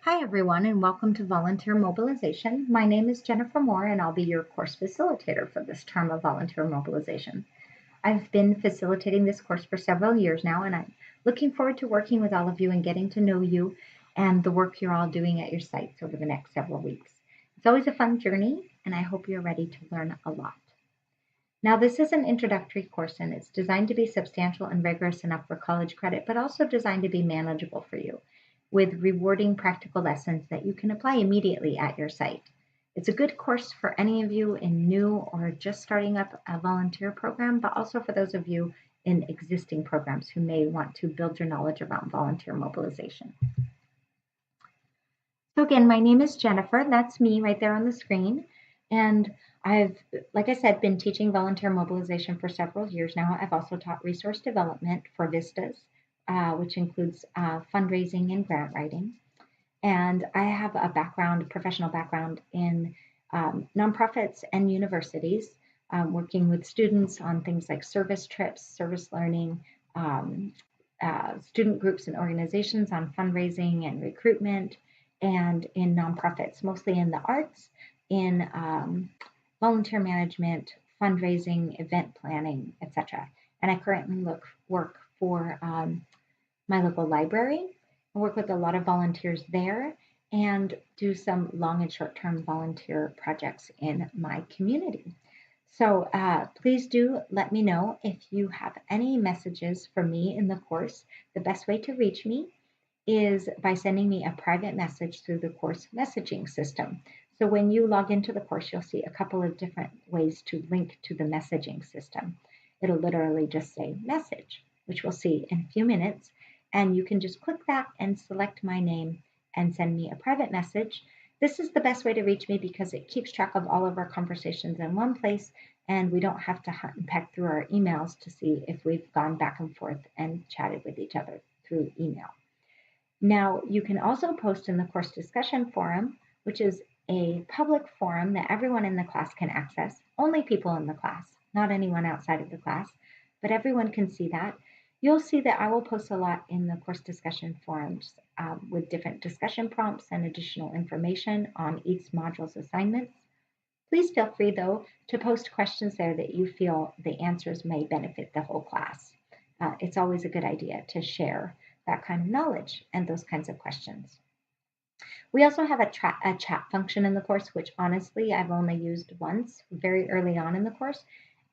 Hi, everyone, and welcome to Volunteer Mobilization. My name is Jennifer Moore, and I'll be your course facilitator for this term of Volunteer Mobilization. I've been facilitating this course for several years now, and I'm looking forward to working with all of you and getting to know you and the work you're all doing at your sites over the next several weeks. It's always a fun journey, and I hope you're ready to learn a lot. Now, this is an introductory course, and it's designed to be substantial and rigorous enough for college credit, but also designed to be manageable for you, with rewarding practical lessons that you can apply immediately at your site. It's a good course for any of you in new or just starting up a volunteer program, but also for those of you in existing programs who may want to build your knowledge around volunteer mobilization. So again, my name is Jennifer. That's me right there on the screen. And I've, like I said, been teaching volunteer mobilization for several years now. I've also taught resource development for VISTAs, which includes fundraising and grant writing. And I have a professional background in nonprofits and universities, working with students on things like service trips, service learning, student groups and organizations on fundraising and recruitment, and in nonprofits, mostly in the arts, in volunteer management, fundraising, event planning, etc. And I currently work for my local library. I work with a lot of volunteers there and do some long and short-term volunteer projects in my community. So please do let me know if you have any messages for me in the course. The best way to reach me is by sending me a private message through the course messaging system. So when you log into the course, you'll see a couple of different ways to link to the messaging system. It'll literally just say message, which we'll see in a few minutes. And you can just click that and select my name and send me a private message. This is the best way to reach me because it keeps track of all of our conversations in one place, and we don't have to hunt and peck through our emails to see if we've gone back and forth and chatted with each other through email. Now, you can also post in the course discussion forum, which is a public forum that everyone in the class can access, only people in the class, not anyone outside of the class, but everyone can see that. You'll see that I will post a lot in the course discussion forums with different discussion prompts and additional information on each module's assignments. Please feel free, though, to post questions there that you feel the answers may benefit the whole class. It's always a good idea to share that kind of knowledge and those kinds of questions. We also have a chat function in the course, which honestly I've only used once very early on in the course.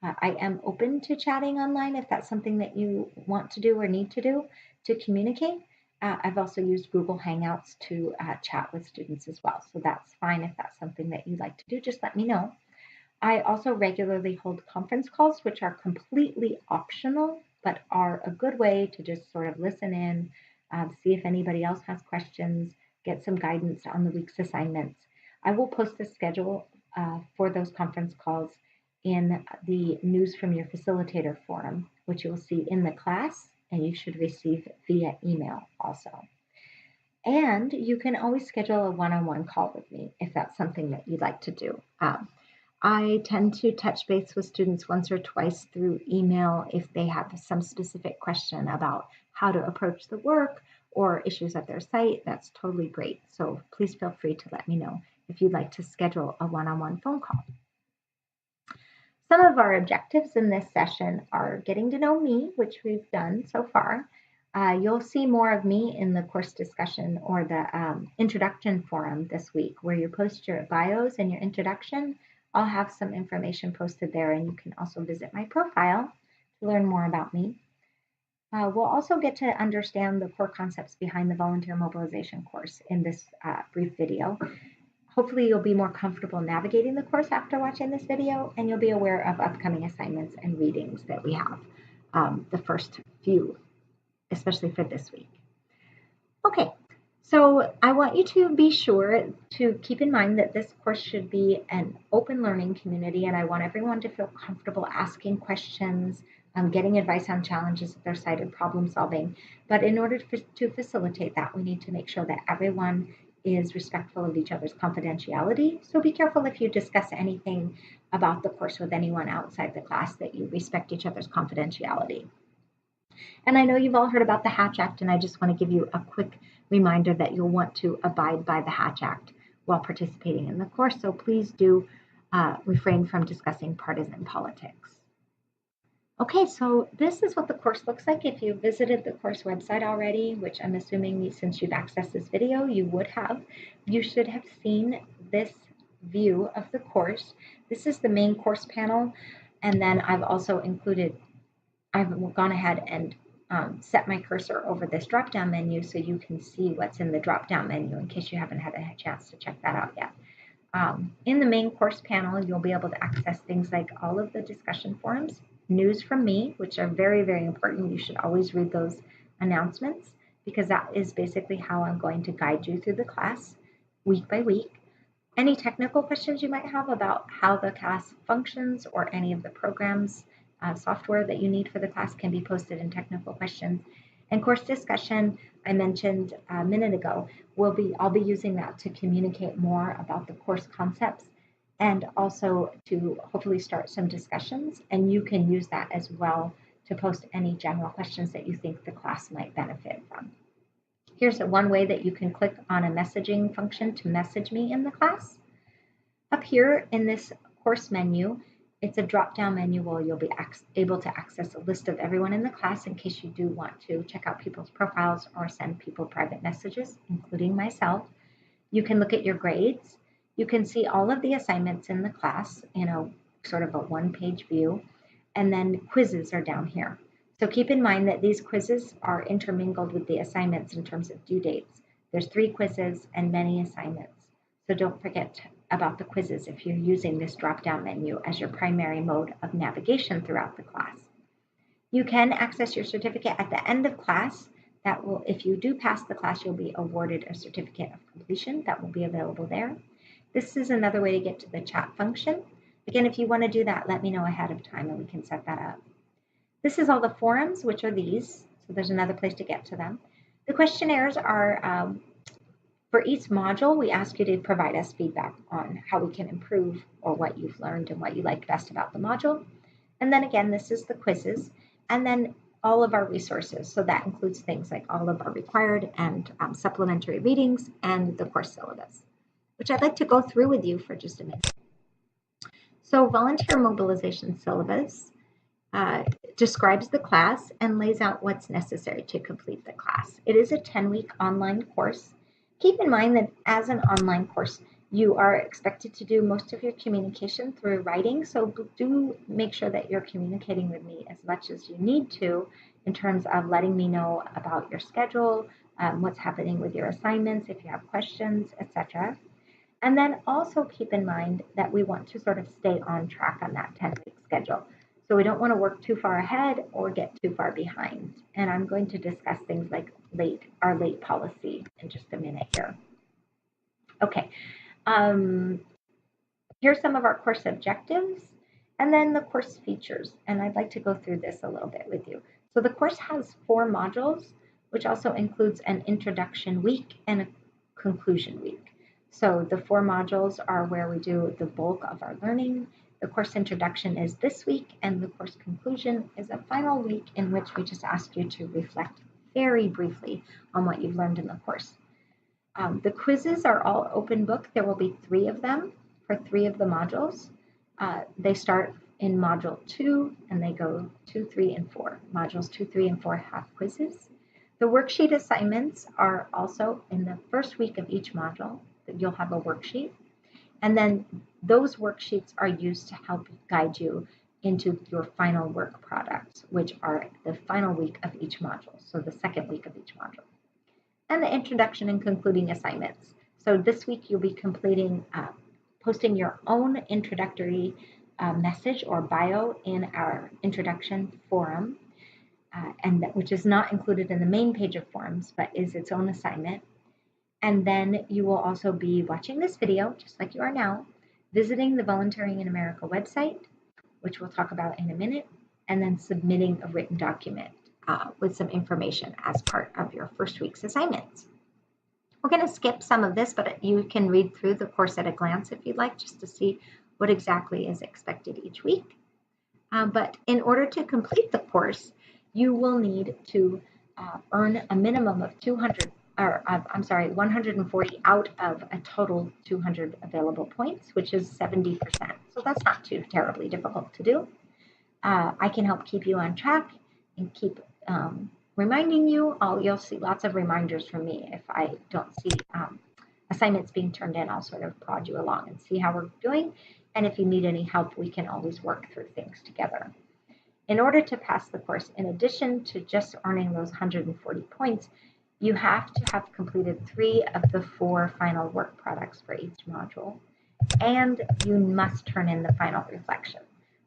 I am open to chatting online if that's something that you want to do or need to do to communicate. I've also used Google Hangouts to chat with students as well. So that's fine if that's something that you'd like to do, just let me know. I also regularly hold conference calls, which are completely optional, but are a good way to just sort of listen in, see if anybody else has questions, get some guidance on the week's assignments. I will post the schedule for those conference calls in the News from Your Facilitator forum, which you'll see in the class, and you should receive via email also. And you can always schedule a one-on-one call with me if that's something that you'd like to do. I tend to touch base with students once or twice through email if they have some specific question about how to approach the work or issues at their site. That's totally great. So please feel free to let me know if you'd like to schedule a one-on-one phone call. Some of our objectives in this session are getting to know me, which we've done so far. You'll see more of me in the course discussion or the introduction forum this week, where you post your bios and your introduction. I'll have some information posted there, and you can also visit my profile to learn more about me. We'll also get to understand the core concepts behind the volunteer mobilization course in this brief video. Hopefully you'll be more comfortable navigating the course after watching this video, and you'll be aware of upcoming assignments and readings that we have, the first few, especially for this week. Okay. So I want you to be sure to keep in mind that this course should be an open learning community, and I want everyone to feel comfortable asking questions, getting advice on challenges at their site, and problem solving. But in order to facilitate that, we need to make sure that everyone is respectful of each other's confidentiality. So be careful if you discuss anything about the course with anyone outside the class, that you respect each other's confidentiality. And I know you've all heard about the Hatch Act, and I just want to give you a quick reminder that you'll want to abide by the Hatch Act while participating in the course. So please do refrain from discussing partisan politics. Okay, so this is what the course looks like. If you visited the course website already, which I'm assuming since you've accessed this video, you would have, you should have seen this view of the course. This is the main course panel, and then I've also included, I've gone ahead and set my cursor over this drop-down menu so you can see what's in the drop-down menu in case you haven't had a chance to check that out yet. In the main course panel, you'll be able to access things like all of the discussion forums, news from me, which are very, very important. You should always read those announcements because that is basically how I'm going to guide you through the class week by week. Any technical questions you might have about how the class functions or any of the programs, software that you need for the class can be posted in technical questions. And course discussion, I mentioned a minute ago, I'll be using that to communicate more about the course concepts and also to hopefully start some discussions. And you can use that as well to post any general questions that you think the class might benefit from. Here's one way that you can click on a messaging function to message me in the class. Up here in this course menu, it's a drop-down menu where you'll be able to access a list of everyone in the class in case you do want to check out people's profiles or send people private messages, including myself. You can look at your grades. You can see all of the assignments in the class in a sort of a one-page view, and then quizzes are down here. So keep in mind that these quizzes are intermingled with the assignments in terms of due dates. There's 3 quizzes and many assignments. So don't forget about the quizzes if you're using this drop-down menu as your primary mode of navigation throughout the class. You can access your certificate at the end of class. That will, if you do pass the class, you'll be awarded a certificate of completion that will be available there. This is another way to get to the chat function. Again, if you want to do that, let me know ahead of time and we can set that up. This is all the forums, which are these. So there's another place to get to them. The questionnaires are for each module, we ask you to provide us feedback on how we can improve or what you've learned and what you like best about the module. And then again, this is the quizzes and then all of our resources. So that includes things like all of our required and supplementary readings and the course syllabus, which I'd like to go through with you for just a minute. So volunteer mobilization syllabus describes the class and lays out what's necessary to complete the class. It is a 10-week online course. Keep in mind that as an online course, you are expected to do most of your communication through writing, so do make sure that you're communicating with me as much as you need to in terms of letting me know about your schedule, what's happening with your assignments, if you have questions, etc. And then also keep in mind that we want to sort of stay on track on that 10-week schedule. So we don't want to work too far ahead or get too far behind. And I'm going to discuss things like our late policy in just a minute here. Okay, here's some of our course objectives and then the course features. And I'd like to go through this a little bit with you. So the course has 4 modules, which also includes an introduction week and a conclusion week. So the 4 modules are where we do the bulk of our learning. The course introduction is this week, and the course conclusion is a final week in which we just ask you to reflect very briefly on what you've learned in the course. The quizzes are all open book. There will be 3 of them for 3 of the modules. They start in module 2 and they go 2, 3, and 4. Modules 2, 3, and 4 have quizzes. The worksheet assignments are also in the first week of each module. You'll have a worksheet. And then those worksheets are used to help guide you into your final work products, which are the final week of each module, so the second week of each module. And the introduction and concluding assignments. So this week you'll be completing, posting your own introductory message or bio in our introduction forum, which is not included in the main page of forums, but is its own assignment. And then you will also be watching this video, just like you are now, visiting the Volunteering in America website, which we'll talk about in a minute, and then submitting a written document with some information as part of your first week's assignments. We're going to skip some of this, but you can read through the course at a glance if you'd like, just to see what exactly is expected each week. But in order to complete the course, you will need to earn a minimum of 200 I'm sorry, 140 out of a total 200 available points, which is 70%. So that's not too terribly difficult to do. I can help keep you on track and keep reminding you. You'll see lots of reminders from me. If I don't see assignments being turned in, I'll sort of prod you along and see how we're doing. And if you need any help, we can always work through things together. In order to pass the course, in addition to just earning those 140 points, you have to have completed 3 of the 4 final work products for each module, and you must turn in the final reflection.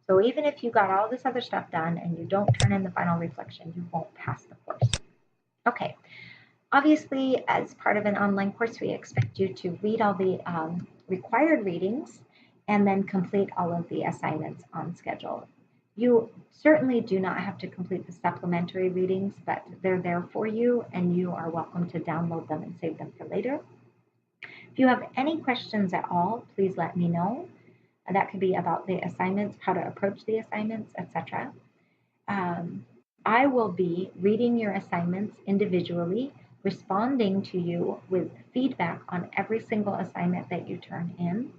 So even if you got all this other stuff done and you don't turn in the final reflection, you won't pass the course. Okay, obviously, as part of an online course, we expect you to read all the required readings and then complete all of the assignments on schedule. You certainly do not have to complete the supplementary readings, but they're there for you and you are welcome to download them and save them for later. If you have any questions at all, please let me know. That could be about the assignments, how to approach the assignments, etc. I will be reading your assignments individually, responding to you with feedback on every single assignment that you turn in.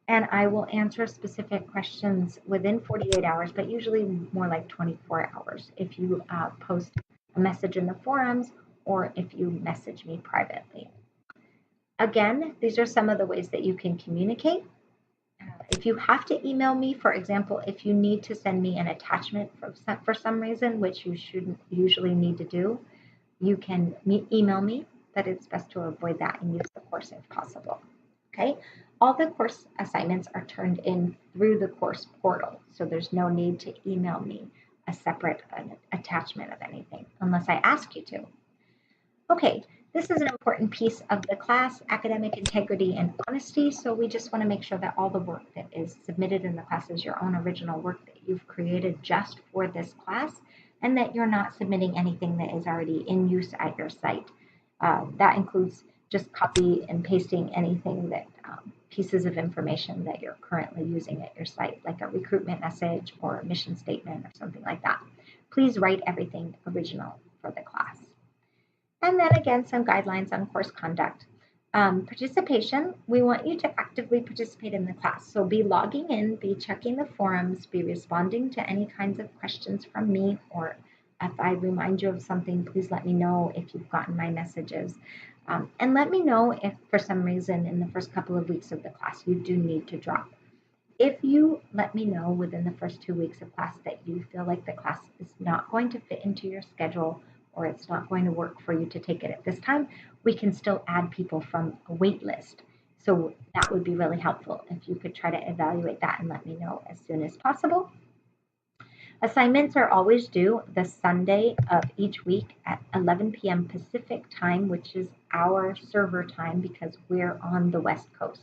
And I will answer specific questions within 48 hours, but usually more like 24 hours if you post a message in the forums or if you message me privately. Again, these are some of the ways that you can communicate. If you have to email me, for example, if you need to send me an attachment for some reason, which you shouldn't usually need to do, you can email me, but it's best to avoid that and use the course if possible. Okay, all the course assignments are turned in through the course portal, so there's no need to email me a separate attachment of anything unless I ask you to. Okay, this is an important piece of the class, academic integrity and honesty, so we just want to make sure that all the work that is submitted in the class is your own original work that you've created just for this class, and that you're not submitting anything that is already in use at your site. That includes just copy and pasting anything that pieces of information that you're currently using at your site, like a recruitment message or a mission statement or something like that. Please write everything original for the class. And then again, some guidelines on course conduct. Participation, we want you to actively participate in the class. So be logging in, be checking the forums, be responding to any kinds of questions from me, or if I remind you of something, please let me know if you've gotten my messages. And let me know if for some reason in the first couple of weeks of the class you do need to drop. If you let me know within the first 2 weeks of class that you feel like the class is not going to fit into your schedule or it's not going to work for you to take it at this time, we can still add people from a wait list. So that would be really helpful if you could try to evaluate that and let me know as soon as possible. Assignments are always due the Sunday of each week at 11 p.m. Pacific time, which is our server time because we're on the West Coast.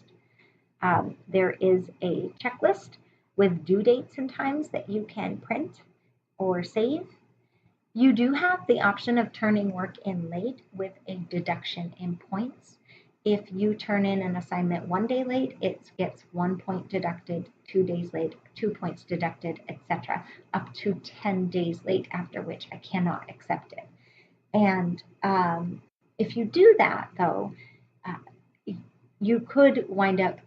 There is a checklist with due dates and times that you can print or save. You do have the option of turning work in late with a deduction in points. If you turn in an assignment 1 day late, it gets 1 point deducted, 2 days late, 2 points deducted, etc., up to 10 days late, after which I cannot accept it. And if you do that, though, you could wind up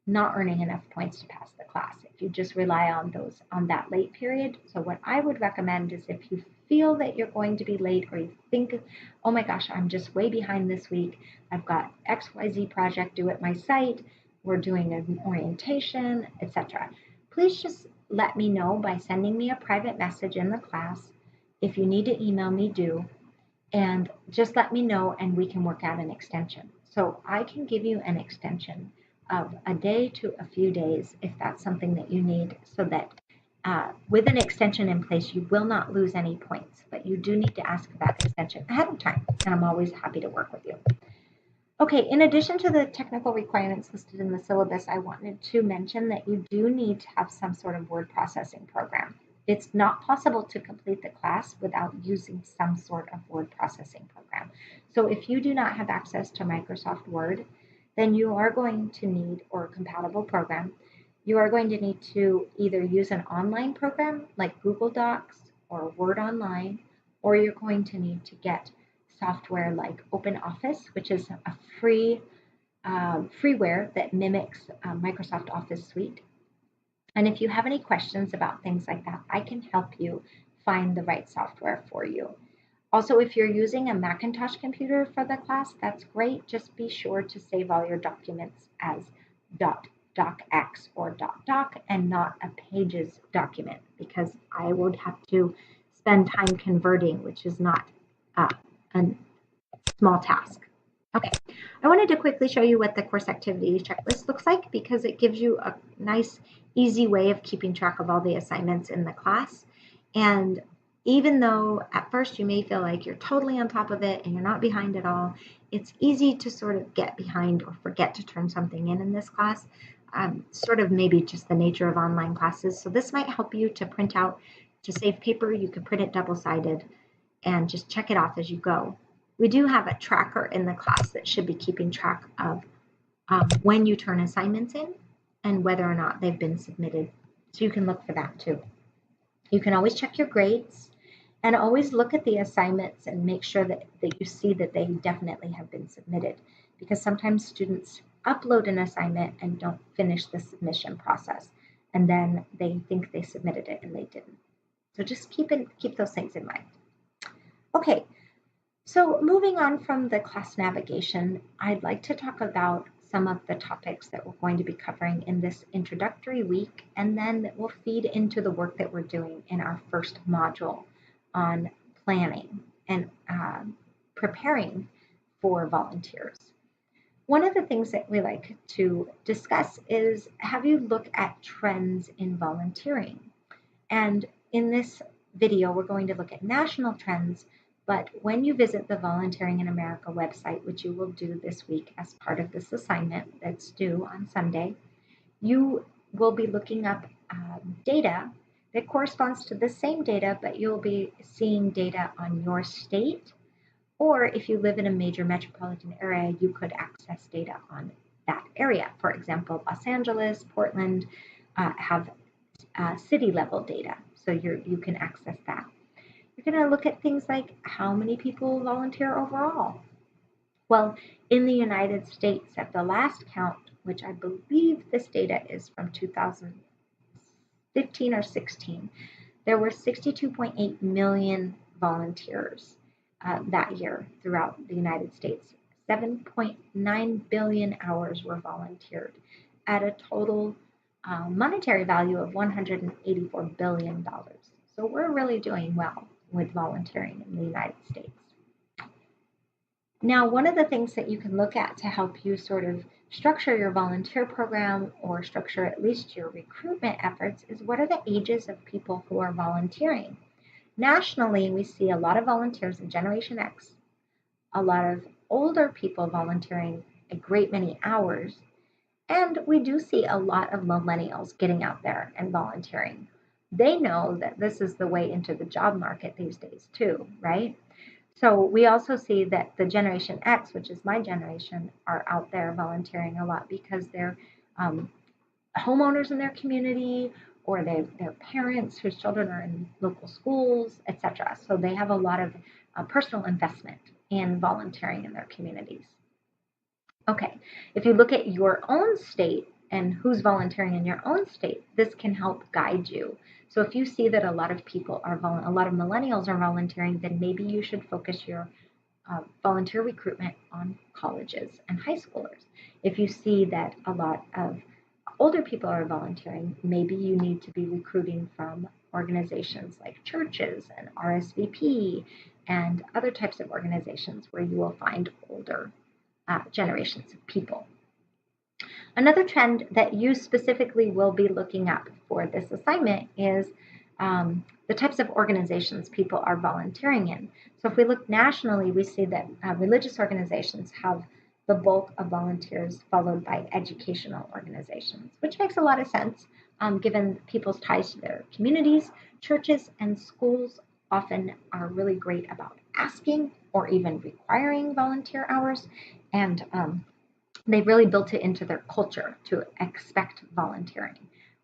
not earning enough points to pass the class if you just rely on that late period. So what I would recommend is if you feel that you're going to be late or you think, oh my gosh, I'm just way behind this week. I've got XYZ project due at my site. We're doing an orientation, etc. Please just let me know by sending me a private message in the class. If you need to email me, do. And just let me know and we can work out an extension. So I can give you an extension of a day to a few days if that's something that you need, so that with an extension in place, you will not lose any points, but you do need to ask for that extension ahead of time, and I'm always happy to work with you. Okay, in addition to the technical requirements listed in the syllabus, I wanted to mention that you do need to have some sort of word processing program. It's not possible to complete the class without using some sort of word processing program. So if you do not have access to Microsoft Word, then you are going to need, or a compatible program, you are going to need to either use an online program like Google Docs or Word Online, or you're going to need to get software like OpenOffice, which is a freeware that mimics Microsoft Office Suite. And if you have any questions about things like that, I can help you find the right software for you. Also, if you're using a Macintosh computer for the class, that's great. Just be sure to save all your documents as .docx or .doc and not a Pages document, because I would have to spend time converting, which is not a small task. Okay, I wanted to quickly show you what the course activity checklist looks like, because it gives you a nice, easy way of keeping track of all the assignments in the class. And even though at first you may feel like you're totally on top of it and you're not behind at all, it's easy to sort of get behind or forget to turn something in this class, sort of maybe just the nature of online classes. So this might help you to print out, to save paper. You can print it double-sided and just check it off as you go. We do have a tracker in the class that should be keeping track of when you turn assignments in and whether or not they've been submitted. So you can look for that too. You can always check your grades and always look at the assignments and make sure that you see that they definitely have been submitted, because sometimes students upload an assignment and don't finish the submission process, and then they think they submitted it and they didn't. So just keep those things in mind. Okay, so moving on from the class navigation, I'd like to talk about some of the topics that we're going to be covering in this introductory week, and then that will feed into the work that we're doing in our first module on planning and preparing for volunteers. One of the things that we like to discuss is have you look at trends in volunteering. And in this video, we're going to look at national trends, but when you visit the Volunteering in America website, which you will do this week as part of this assignment that's due on Sunday, you will be looking up data that corresponds to the same data, but you'll be seeing data on your state, or if you live in a major metropolitan area, you could access data on that area. For example, Los Angeles, Portland have city level data, so you can access that. You're going to look at things like how many people volunteer overall. Well, in the United States, at the last count, which I believe this data is from 2015 or 16, there were 62.8 million volunteers that year throughout the United States. 7.9 billion hours were volunteered at a total monetary value of $184 billion. So we're really doing well with volunteering in the United States. Now, one of the things that you can look at to help you sort of structure your volunteer program or structure at least your recruitment efforts is what are the ages of people who are volunteering. Nationally, we see a lot of volunteers in Generation X, a lot of older people volunteering a great many hours, and we do see a lot of millennials getting out there and volunteering. They know that this is the way into the job market these days too, right? So we also see that the Generation X, which is my generation, are out there volunteering a lot because they're homeowners in their community, or they're parents whose children are in local schools, etc. So they have a lot of personal investment in volunteering in their communities. Okay, if you look at your own state and who's volunteering in your own state, this can help guide you. So if you see that a lot of people are a lot of millennials are volunteering, then maybe you should focus your volunteer recruitment on colleges and high schoolers. If you see that a lot of older people are volunteering, maybe you need to be recruiting from organizations like churches and RSVP and other types of organizations where you will find older generations of people. Another trend that you specifically will be looking up for this assignment is the types of organizations people are volunteering in. So if we look nationally, we see that religious organizations have the bulk of volunteers, followed by educational organizations, which makes a lot of sense given people's ties to their communities. Churches and schools often are really great about asking or even requiring volunteer hours, and they've really built it into their culture to expect volunteering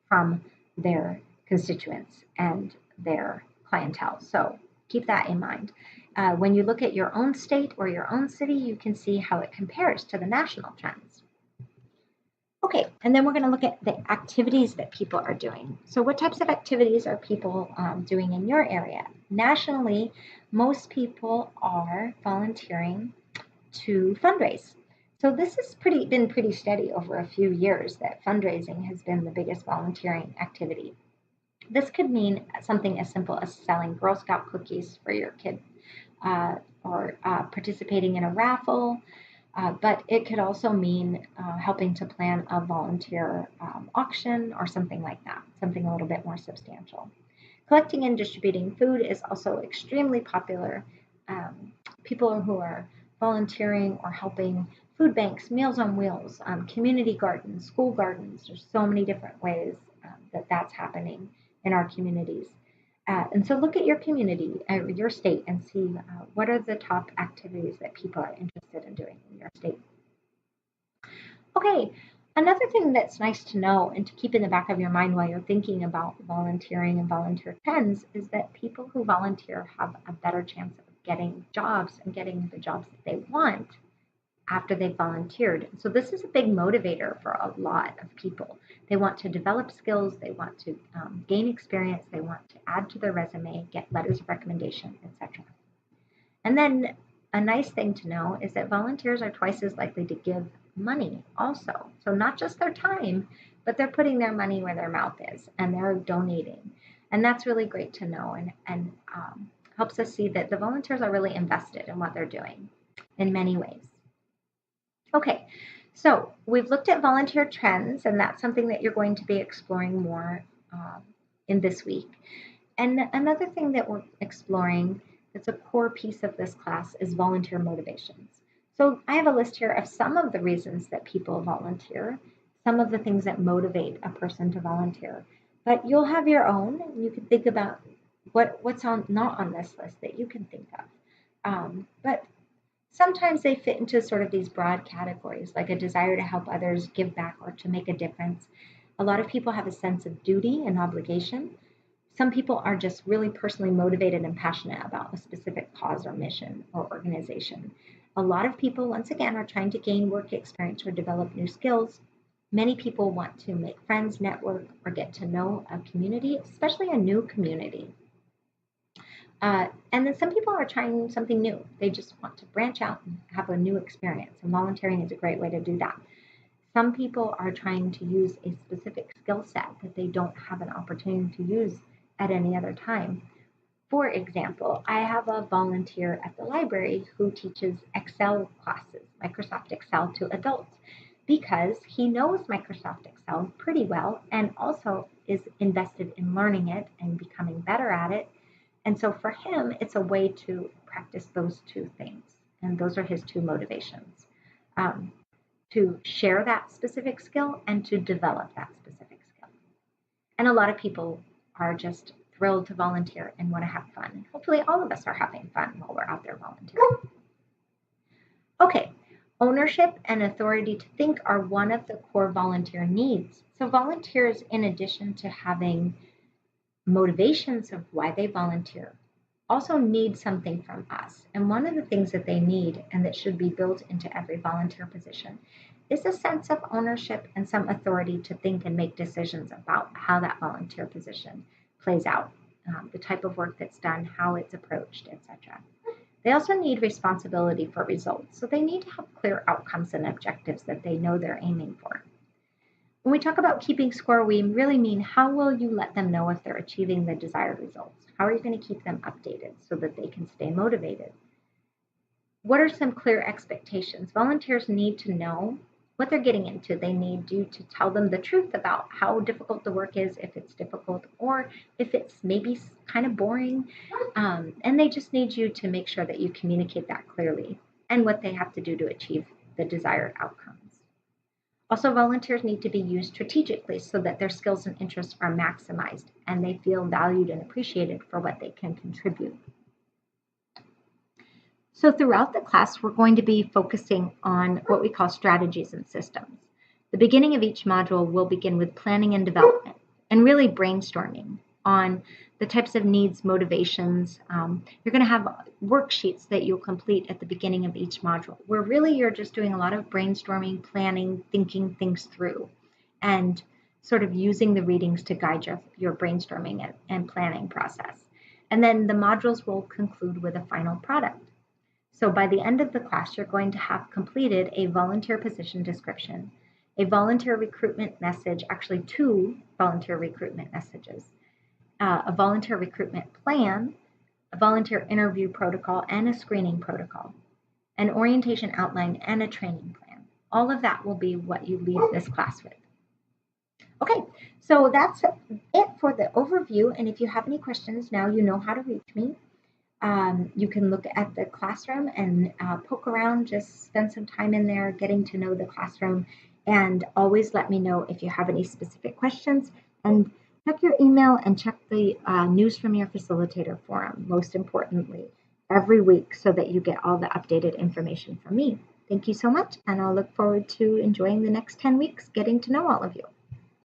from their constituents and their clientele. So keep that in mind. When you look at your own state or your own city, you can see how it compares to the national trends. Okay, and then we're going to look at the activities that people are doing. So what types of activities are people doing in your area? Nationally, most people are volunteering to fundraise. So this has been pretty steady over a few years that fundraising has been the biggest volunteering activity. This could mean something as simple as selling Girl Scout cookies for your kid or participating in a raffle, but it could also mean helping to plan a volunteer auction or something like that, something a little bit more substantial. Collecting and distributing food is also extremely popular. People who are volunteering or helping food banks, Meals on Wheels, community gardens, school gardens. There's so many different ways that's happening in our communities. And so look at your community, your state, and see what are the top activities that people are interested in doing in your state. Okay, another thing that's nice to know and to keep in the back of your mind while you're thinking about volunteering and volunteer trends is that people who volunteer have a better chance of getting jobs and getting the jobs that they want after they've volunteered. So this is a big motivator for a lot of people. They want to develop skills, they want to gain experience, they want to add to their resume, get letters of recommendation, etc. And then a nice thing to know is that volunteers are twice as likely to give money also. So not just their time, but they're putting their money where their mouth is and they're donating. And that's really great to know and helps us see that the volunteers are really invested in what they're doing in many ways. Okay, so we've looked at volunteer trends, and that's something that you're going to be exploring more in this week. And another thing that we're exploring that's a core piece of this class is volunteer motivations. So I have a list here of some of the reasons that people volunteer, some of the things that motivate a person to volunteer. But you'll have your own, and you can think about what's not on this list that you can think of. But sometimes they fit into sort of these broad categories, like a desire to help others, give back, or to make a difference. A lot of people have a sense of duty and obligation. Some people are just really personally motivated and passionate about a specific cause or mission or organization. A lot of people, once again, are trying to gain work experience or develop new skills. Many people want to make friends, network, or get to know a community, especially a new community. And then some people are trying something new. They just want to branch out and have a new experience. And volunteering is a great way to do that. Some people are trying to use a specific skill set that they don't have an opportunity to use at any other time. For example, I have a volunteer at the library who teaches Excel classes, Microsoft Excel to adults, because he knows Microsoft Excel pretty well and also is invested in learning it and becoming better at it. And so for him, it's a way to practice those two things. And those are his two motivations, to share that specific skill and to develop that specific skill. And a lot of people are just thrilled to volunteer and want to have fun. And hopefully all of us are having fun while we're out there volunteering. Okay, ownership and authority to think are one of the core volunteer needs. So volunteers, in addition to having motivations of why they volunteer, also need something from us. And one of the things that they need and that should be built into every volunteer position is a sense of ownership and some authority to think and make decisions about how that volunteer position plays out, the type of work that's done, how it's approached, etc. They also need responsibility for results. So they need to have clear outcomes and objectives that they know they're aiming for. When we talk about keeping score, we really mean how will you let them know if they're achieving the desired results? How are you going to keep them updated so that they can stay motivated? What are some clear expectations? Volunteers need to know what they're getting into. They need you to tell them the truth about how difficult the work is, if it's difficult, or if it's maybe kind of boring. And they just need you to make sure that you communicate that clearly and what they have to do to achieve the desired outcomes. Also, volunteers need to be used strategically so that their skills and interests are maximized and they feel valued and appreciated for what they can contribute. So throughout the class, we're going to be focusing on what we call strategies and systems. The beginning of each module will begin with planning and development and really brainstorming on the types of needs, motivations. You're going to have worksheets that you'll complete at the beginning of each module, where really you're just doing a lot of brainstorming, planning, thinking things through, and sort of using the readings to guide your brainstorming and planning process. And then the modules will conclude with a final product. So by the end of the class, you're going to have completed a volunteer position description, a volunteer recruitment message, actually 2 volunteer recruitment messages, a volunteer recruitment plan, a volunteer interview protocol, and a screening protocol, an orientation outline, and a training plan. All of that will be what you leave this class with. Okay, so that's it for the overview. And if you have any questions, now you know how to reach me. You can look at the classroom and poke around, just spend some time in there getting to know the classroom, and always let me know if you have any specific questions. And check your email and check the news from your facilitator forum, most importantly, every week so that you get all the updated information from me. Thank you so much, and I'll look forward to enjoying the next 10 weeks getting to know all of you.